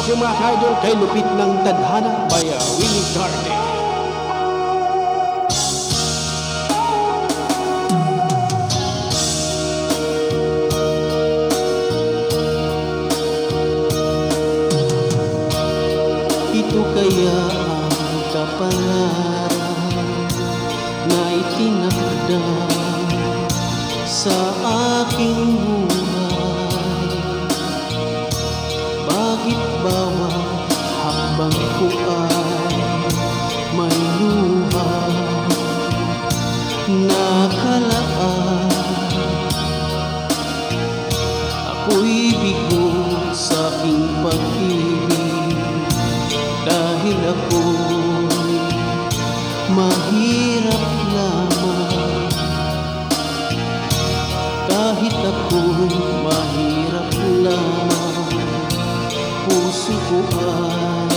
yung mga idol kay Lupit ng Tadhana by Willie Garde. Ito kaya ang kapalaran na itinakda sa aking buhay. Bakit bawat hakbang ko ay may luha? Nakalaan ako'y bigo sa aking pag-ibig, dahil ako'y mahirap lamang. Kahit ako'y mahirap lamang, puso ko ay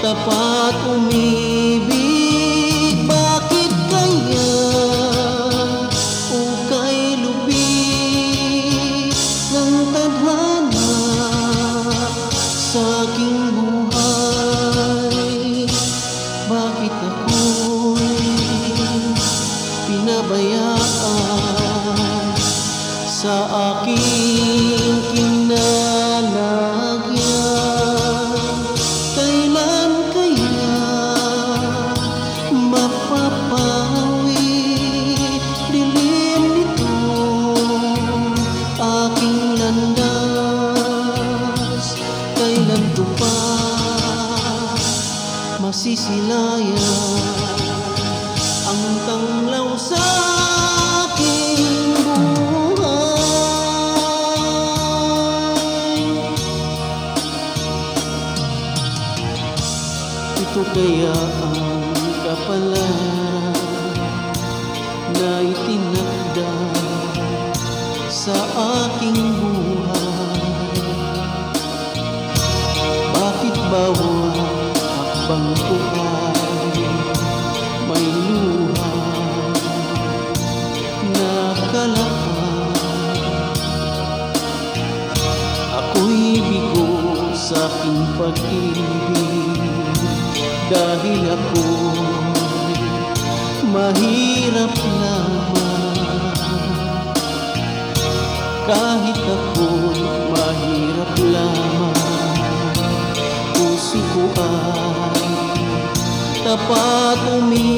tapat umibig. Bakit kaya o kay lubig ng tadhana sa aking buhay? Bakit ako'y pinabayaan sa aking kinalagyan? Kailan kaya mapapawi dilim nitong aking landas? Kailan ko pa masisilayan ang tanglaw sa aking buhay? Ito kaya ang kapalaran na itinakda sa aking buhay. Bakit bawat hakbang ko ay may luha? Nakalaan ako'y bigo sa aking pag-ibig, dahil ako'y mahirap lamang. Kahit ako'y mahirap lamang, puso ko ay tapat umibig.